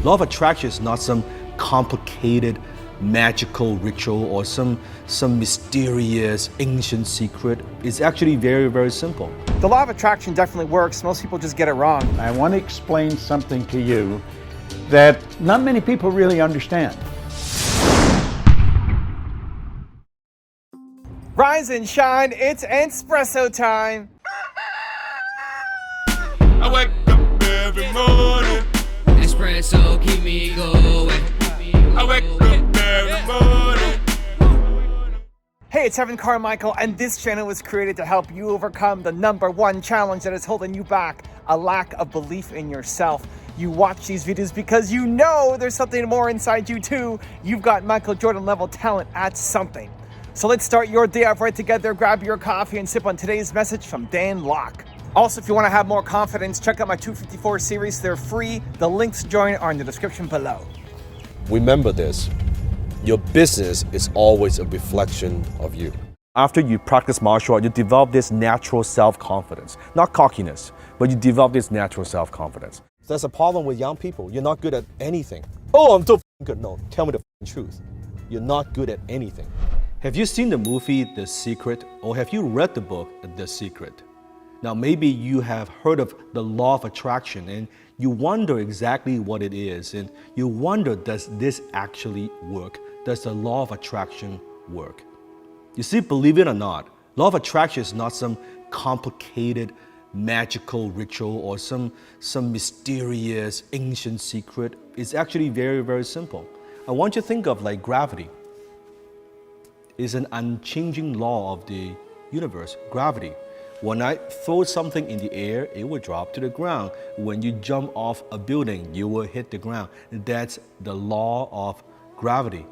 Law of attraction is not some complicated magical ritual or some mysterious ancient secret. It's actually very, very simple. The law of attraction definitely works. Most people just get it wrong. I want to explain something to you that not many people really understand. Rise and shine, it's Entspresso time. I wake up every morning. Espresso keep me going. I wake up every morning. Hey, it's Carmichael, and this channel was created to help you overcome the #1 challenge that is holding you back, a lack of belief in yourself. You watch these videos because you know there's something more inside you too. You've got Michael Jordan level talent at something. So let's start your day off right together. Grab your coffee and sip on today's message from Dan Lok. Also, if you want to have more confidence, check out my 254 series. They're free. The links to join are in the description below. Remember this, your business is always a reflection of you. After you practice martial art, you develop this natural self-confidence. Not cockiness, but you develop this natural self-confidence. There's a problem with young people. You're not good at anything. Oh, I'm so good. No, tell me the truth. You're not good at anything. Have you seen the movie The Secret, or have you read the book The Secret? Now maybe you have heard of the law of attraction and you wonder exactly what it is, and you wonder, does this actually work? Does the law of attraction work? You see, believe it or not, law of attraction is not some complicated magical ritual or some mysterious ancient secret. It's actually very, very simple. I want you to think of like gravity. It's an unchanging law of the universe, gravity. When I throw something in the air, it will drop to the ground. When you jump off a building, you will hit the ground. That's the law of gravity.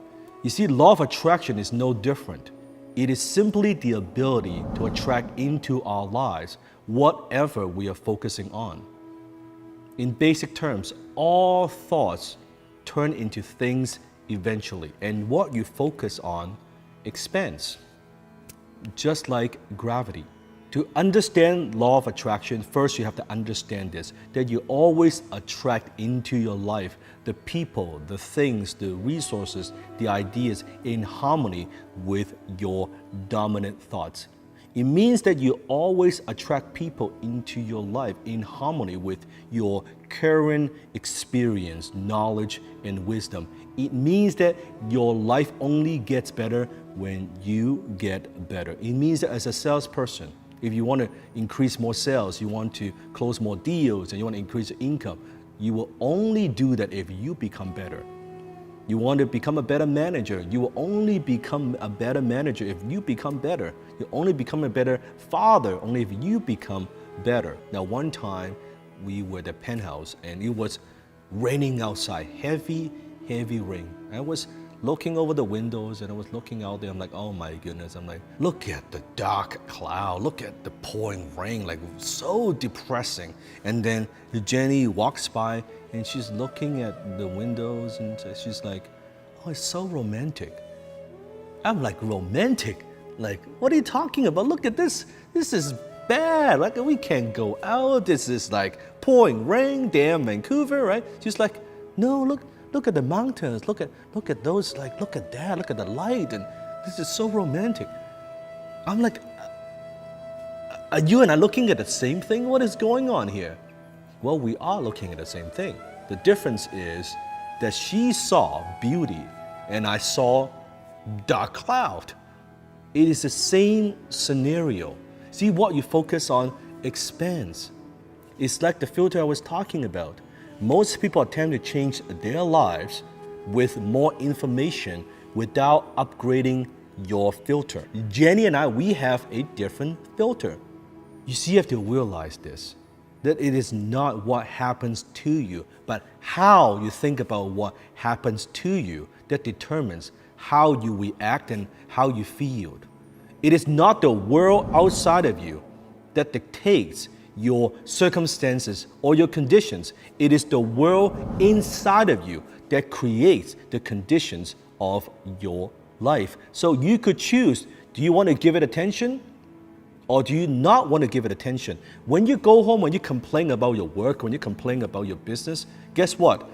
You see, law of attraction is no different. It is simply the ability to attract into our lives whatever we are focusing on. In basic terms, all thoughts turn into things eventually, and what you focus on expands, just like gravity. To understand law of attraction, first you have to understand this, that you always attract into your life the people, the things, the resources, the ideas in harmony with your dominant thoughts. It means that you always attract people into your life in harmony with your current experience, knowledge, and wisdom. It means that your life only gets better when you get better. It means that as a salesperson, if you want to increase more sales, you want to close more deals, and you want to increase your income, you will only do that if you become better. You want to become a better manager, you will only become a better manager if you become better. You only become a better father only if you become better. Now, one time we were at the penthouse and it was raining outside, heavy rain. I was looking over the windows and I was looking out there. I'm like, oh my goodness. I'm like, look at the dark cloud. Look at the pouring rain, like so depressing. And then Jenny walks by and she's looking at the windows and she's like, oh, it's so romantic. I'm like, romantic? Like, what are you talking about? Look at this. This is bad. Like, we can't go out. This is like pouring rain, damn Vancouver, right? She's like, no, look at the mountains, look at those, like, look at that, look at the light, and this is so romantic. I'm like, are you and I looking at the same thing? What is going on here? Well, we are looking at the same thing. The difference is that she saw beauty and I saw dark cloud. It is the same scenario. See, what you focus on expands. It's like the filter I was talking about. Most people attempt to change their lives with more information without upgrading your filter. Jenny and I, we have a different filter. You see, you have to realize this, that it is not what happens to you, but how you think about what happens to you that determines how you react and how you feel. It is not the world outside of you that dictates your circumstances or your conditions. It is the world inside of you that creates the conditions of your life. So you could choose, do you want to give it attention or do you not want to give it attention? When you go home, when you complain about your work, when you complain about your business, guess what?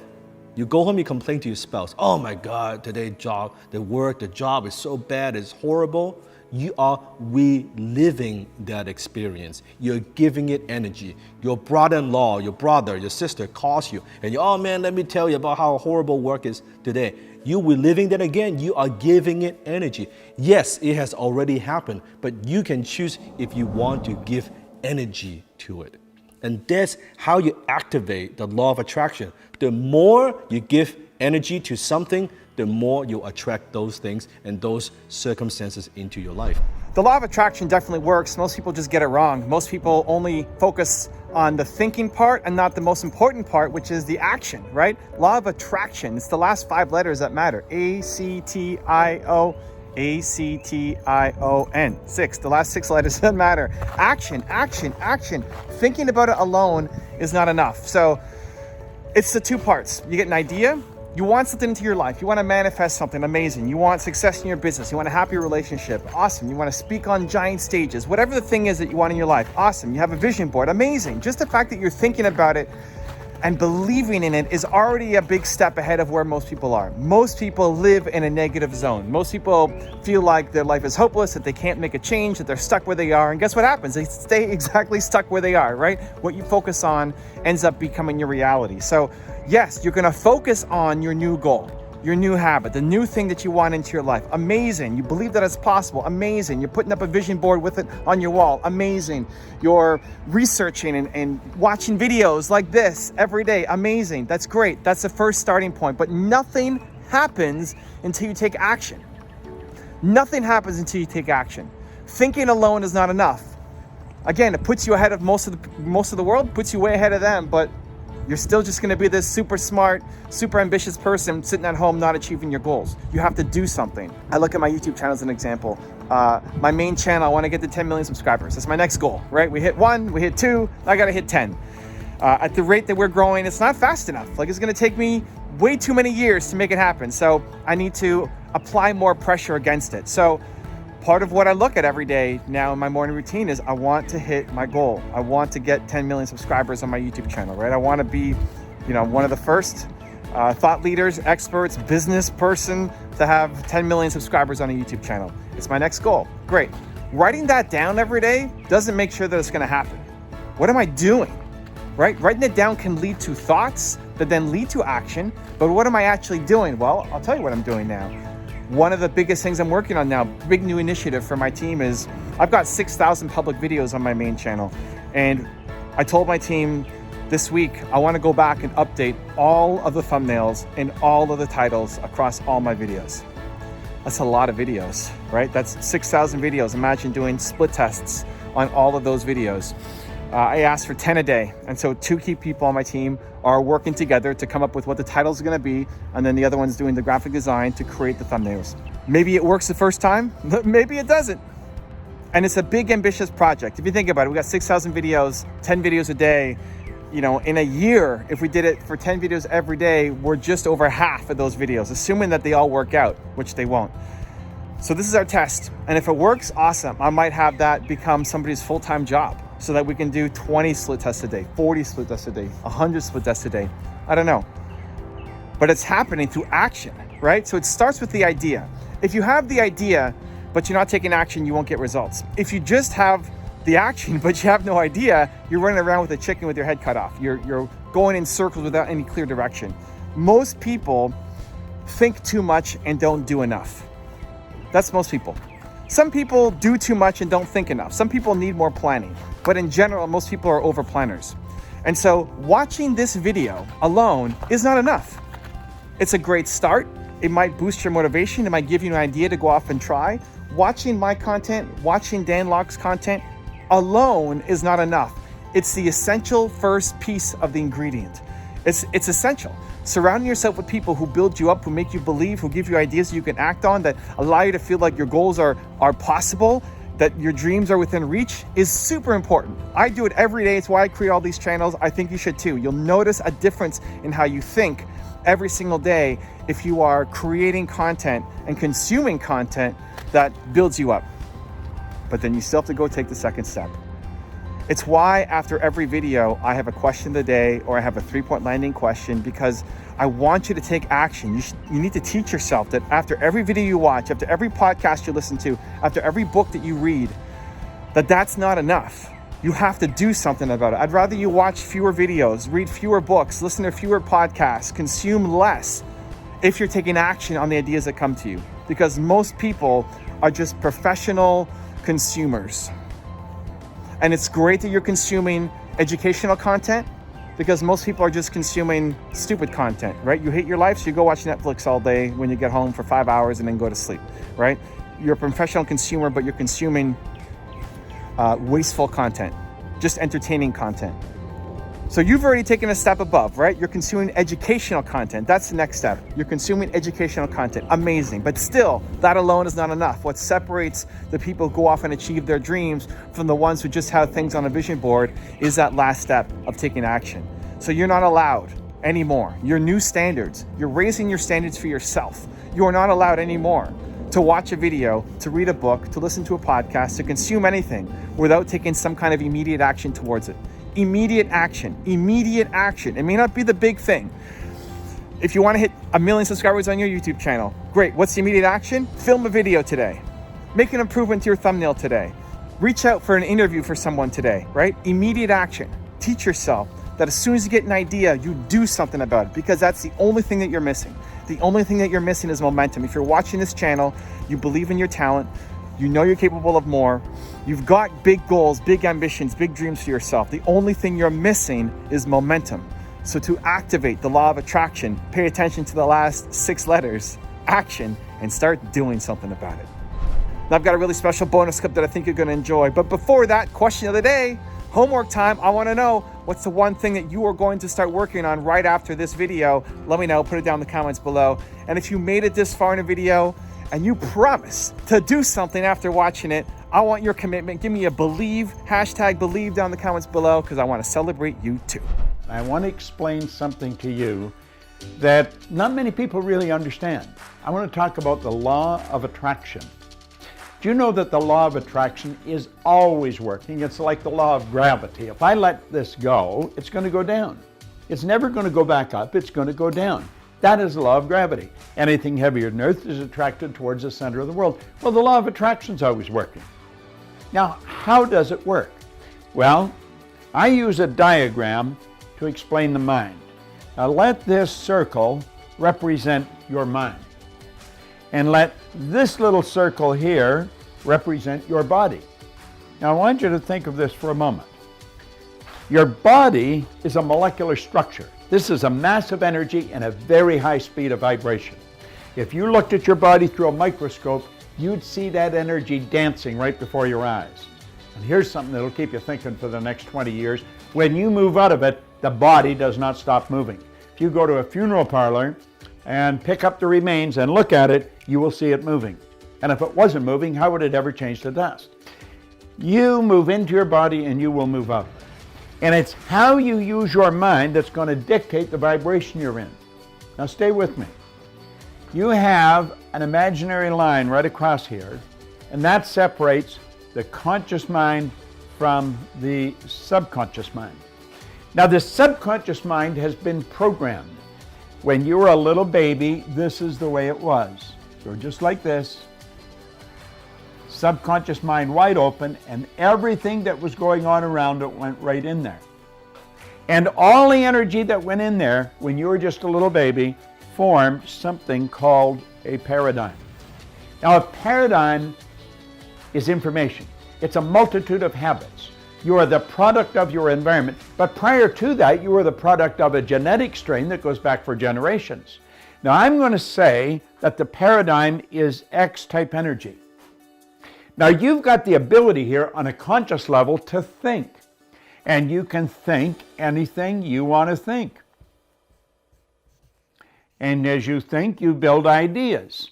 You go home, you complain to your spouse, oh my God, the job is so bad, it's horrible. You are reliving that experience. You're giving it energy. Your brother-in-law, your brother, your sister calls you and you, oh man, let me tell you about how horrible work is today. You reliving that again, you are giving it energy. Yes, it has already happened, but you can choose if you want to give energy to it. And that's how you activate the law of attraction. The more you give energy to something, the more you attract those things and those circumstances into your life. The law of attraction definitely works. Most people just get it wrong. Most people only focus on the thinking part and not the most important part, which is the action, right? Law of attraction, it's the last 5 letters that matter. A-C-T-I-O, A-C-T-I-O-N. 6, the last 6 letters that matter. Action, action, action. Thinking about it alone is not enough. So it's the 2 parts. You get an idea, you want something into your life, you want to manifest something amazing, you want success in your business, you want a happy relationship, awesome, you want to speak on giant stages, whatever the thing is that you want in your life, awesome, you have a vision board, amazing. Just the fact that you're thinking about it and believing in it is already a big step ahead of where most people are. Most people live in a negative zone. Most people feel like their life is hopeless, that they can't make a change, that they're stuck where they are. And guess what happens? They stay exactly stuck where they are, right? What you focus on ends up becoming your reality. So yes, you're gonna focus on your new goal, your new habit, the new thing that you want into your life. Amazing. You believe that it's possible. Amazing. You're putting up a vision board with it on your wall. Amazing. You're researching and watching videos like this every day. Amazing. That's great. That's the first starting point. But nothing happens until you take action. Nothing happens until you take action. Thinking alone is not enough. Again, it puts you ahead of most of the world, puts you way ahead of them, but you're still just gonna be this super smart, super ambitious person sitting at home not achieving your goals. You have to do something. I look at my YouTube channel as an example. My main channel, I wanna get to 10 million subscribers. That's my next goal, right? We hit 1, we hit 2, I gotta hit 10. At the rate that we're growing, it's not fast enough. Like, it's gonna take me way too many years to make it happen. So I need to apply more pressure against it. So part of what I look at every day now in my morning routine is I want to hit my goal. I want to get 10 million subscribers on my YouTube channel, right? I want to be, one of the first thought leaders, experts, business person to have 10 million subscribers on a YouTube channel. It's my next goal. Great. Writing that down every day doesn't make sure that it's going to happen. What am I doing? Right? Writing it down can lead to thoughts that then lead to action. But what am I actually doing? Well, I'll tell you what I'm doing now. One of the biggest things I'm working on now, big new initiative for my team, is I've got 6,000 public videos on my main channel. And I told my team this week, I want to go back and update all of the thumbnails and all of the titles across all my videos. That's a lot of videos, right? That's 6,000 videos. Imagine doing split tests on all of those videos. I asked for 10 a day. And so 2 key people on my team are working together to come up with what the titles are going to be. And then the other one's doing the graphic design to create the thumbnails. Maybe it works the first time, maybe it doesn't. And it's a big, ambitious project. If you think about it, we got 6,000 videos, 10 videos a day. In a year, if we did it for 10 videos every day, we're just over half of those videos, assuming that they all work out, which they won't. So this is our test. And if it works, awesome. I might have that become somebody's full-time job so that we can do 20 split tests a day, 40 split tests a day, 100 split tests a day. I don't know. But it's happening through action, right? So it starts with the idea. If you have the idea, but you're not taking action, you won't get results. If you just have the action, but you have no idea, you're running around with a chicken with your head cut off. You're going in circles without any clear direction. Most people think too much and don't do enough. That's most people. Some people do too much and don't think enough. Some people need more planning. But in general, most people are over planners. And so watching this video alone is not enough. It's a great start. It might boost your motivation. It might give you an idea to go off and try. Watching my content, watching Dan Lok's content alone is not enough. It's the essential first piece of the ingredient. It's essential. Surrounding yourself with people who build you up, who make you believe, who give you ideas you can act on, that allow you to feel like your goals are possible, that your dreams are within reach, is super important. I do it every day. It's why I create all these channels. I think you should too. You'll notice a difference in how you think every single day if you are creating content and consuming content that builds you up. But then you still have to go take the second step. It's why after every video, I have a question of the day or I have a 3-point landing question, because I want you to take action. You need to teach yourself that after every video you watch, after every podcast you listen to, after every book that you read, that's not enough. You have to do something about it. I'd rather you watch fewer videos, read fewer books, listen to fewer podcasts, consume less if you're taking action on the ideas that come to you. Because most people are just professional consumers. And it's great that you're consuming educational content, because most people are just consuming stupid content, right? You hate your life, so you go watch Netflix all day when you get home for 5 hours and then go to sleep, right? You're a professional consumer, but you're consuming wasteful content, just entertaining content. So you've already taken a step above, right? You're consuming educational content. That's the next step. You're consuming educational content. Amazing. But still, that alone is not enough. What separates the people who go off and achieve their dreams from the ones who just have things on a vision board is that last step of taking action. So you're not allowed anymore. Your new standards. You're raising your standards for yourself. You are not allowed anymore to watch a video, to read a book, to listen to a podcast, to consume anything without taking some kind of immediate action towards it. Immediate action. Immediate action. It may not be the big thing. If you want to hit 1 million subscribers on your YouTube channel, great. What's the immediate action? Film a video today. Make an improvement to your thumbnail today. Reach out for an interview for someone today, right? Immediate action. Teach yourself that as soon as you get an idea, you do something about it, because that's the only thing that you're missing. The only thing that you're missing is momentum. If you're watching this channel, you believe in your talent, you know you're capable of more, you've got big goals, big ambitions, big dreams for yourself. The only thing you're missing is momentum. So to activate the law of attraction, pay attention to the last 6 letters, action, and start doing something about it. Now I've got a really special bonus clip that I think you're going to enjoy. But before that, question of the day, homework time. I want to know, what's the one thing that you are going to start working on right after this video? Let me know. Put it down in the comments below. And if you made it this far in a video and you promise to do something after watching it, I want your commitment. Give me a believe, #believe down in the comments below, because I want to celebrate you too. I want to explain something to you that not many people really understand. I want to talk about the law of attraction. Do you know that the law of attraction is always working? It's like the law of gravity. If I let this go, it's going to go down. It's never going to go back up. It's going to go down. That is the law of gravity. Anything heavier than Earth is attracted towards the center of the world. Well, the law of attraction is always working. Now, how does it work? Well, I use a diagram to explain the mind. Now, let this circle represent your mind. And let this little circle here represent your body. Now, I want you to think of this for a moment. Your body is a molecular structure. This is a massive energy and a very high speed of vibration. If you looked at your body through a microscope, you'd see that energy dancing right before your eyes. And here's something that'll keep you thinking for the next 20 years. When you move out of it, the body does not stop moving. If you go to a funeral parlor and pick up the remains and look at it, you will see it moving. And if it wasn't moving, how would it ever change to dust? You move into your body and you will move out. And it's how you use your mind that's going to dictate the vibration you're in. Now stay with me. You have an imaginary line right across here, and that separates the conscious mind from the subconscious mind. Now the subconscious mind has been programmed. When you were a little baby, this is the way it was. So just like this, subconscious mind wide open, and everything that was going on around it went right in there. And all the energy that went in there when you were just a little baby formed something called a paradigm. Now a paradigm is information. It's a multitude of habits. You are the product of your environment, but prior to that, you were the product of a genetic strain that goes back for generations. Now, I'm going to say that the paradigm is X-type energy. Now, you've got the ability here on a conscious level to think, and you can think anything you want to think. And as you think, you build ideas.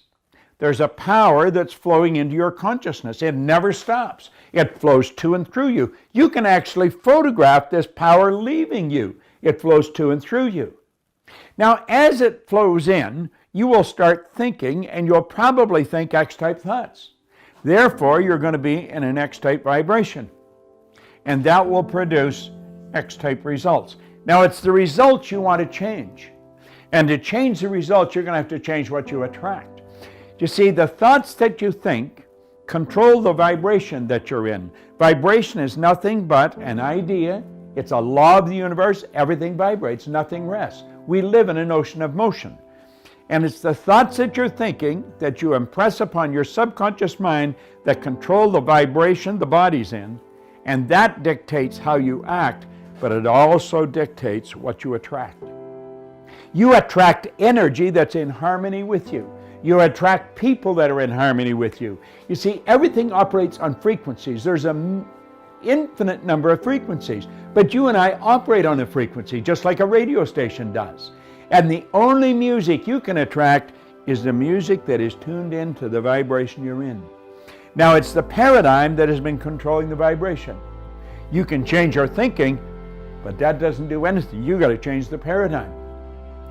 There's a power that's flowing into your consciousness. It never stops. It flows to and through you. You can actually photograph this power leaving you. It flows to and through you. Now, as it flows in, you will start thinking, and you'll probably think X-type thoughts. Therefore, you're going to be in an X-type vibration. and that will produce X-type results. Now, it's the results you want to change. And to change the results, you're going to have to change what you attract. You see, the thoughts that you think control the vibration that you're in. Vibration is nothing but an idea. It's a law of the universe. Everything vibrates, nothing rests. We live in an ocean of motion. And it's the thoughts that you're thinking that you impress upon your subconscious mind that control the vibration the body's in. And that dictates how you act, but it also dictates what you attract. You attract energy that's in harmony with you. You attract people that are in harmony with you. You see, everything operates on frequencies. There's an infinite number of frequencies, but you and I operate on a frequency just like a radio station does. And the only music you can attract is the music that is tuned into the vibration you're in. Now, it's the paradigm that has been controlling the vibration. You can change your thinking, but that doesn't do anything. You got to change the paradigm.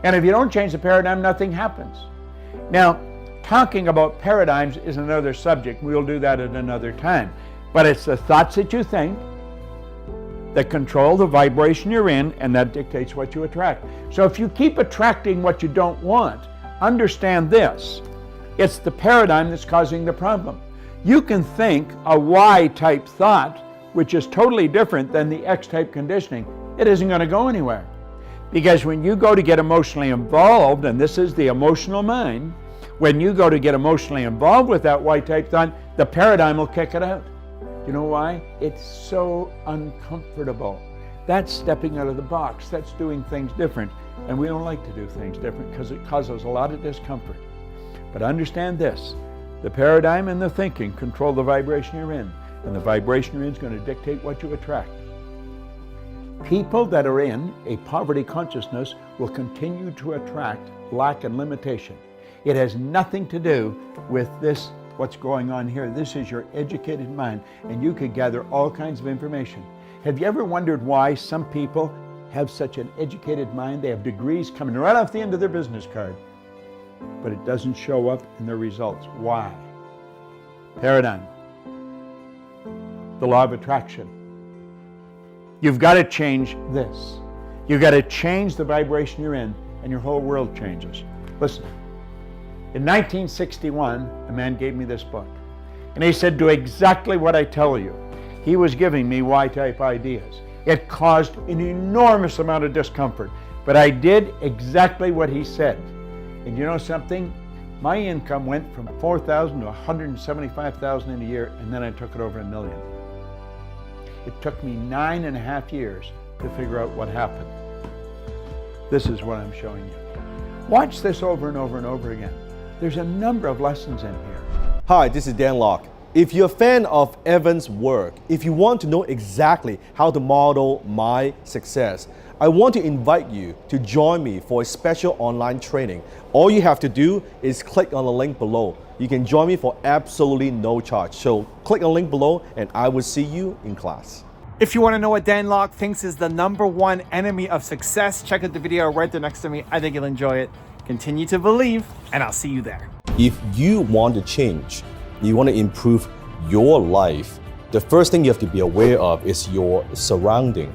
And if you don't change the paradigm, nothing happens. Now, talking about paradigms is another subject. We'll do that at another time. But it's the thoughts that you think that control the vibration you're in, and that dictates what you attract. So if you keep attracting what you don't want, understand this. It's the paradigm that's causing the problem. You can think a Y-type thought, which is totally different than the X-type conditioning. It isn't going to go anywhere. Because when you go to get emotionally involved, and this is the emotional mind, when you go to get emotionally involved with that Y-type thought, the paradigm will kick it out. You know why? It's so uncomfortable. That's stepping out of the box. That's doing things different. And we don't like to do things different because it causes a lot of discomfort. But understand this. The paradigm and the thinking control the vibration you're in. And the vibration you're in is going to dictate what you attract. People that are in a poverty consciousness will continue to attract lack and limitation. It has nothing to do with this, what's going on here. This is your educated mind, and you could gather all kinds of information. Have you ever wondered why some people have such an educated mind? They have degrees coming right off the end of their business card, but it doesn't show up in their results. Why? Paradigm. The law of attraction. You've got to change this. You've got to change the vibration you're in, and your whole world changes. Listen, in 1961, a man gave me this book, and he said, do exactly what I tell you. He was giving me Y-type ideas. It caused an enormous amount of discomfort, but I did exactly what he said. And you know something? My income went from $4,000 to $175,000 in a year, and then I took it over $1 million. It took me 9.5 years to figure out what happened. This is what I'm showing you. Watch this over and over and over again. There's a number of lessons in here. Hi, this is Dan Lok. If you're a fan of Evan's work, if you want to know exactly how to model my success, I want to invite you to join me for a special online training. All you have to do is click on the link below. You can join me for absolutely no charge. So click on the link below and I will see you in class. If you want to know what Dan Lok thinks is the #1 enemy of success, check out the video right there next to me. I think you'll enjoy it. Continue to believe, and I'll see you there. If you want to change, you want to improve your life, the first thing you have to be aware of is your surrounding.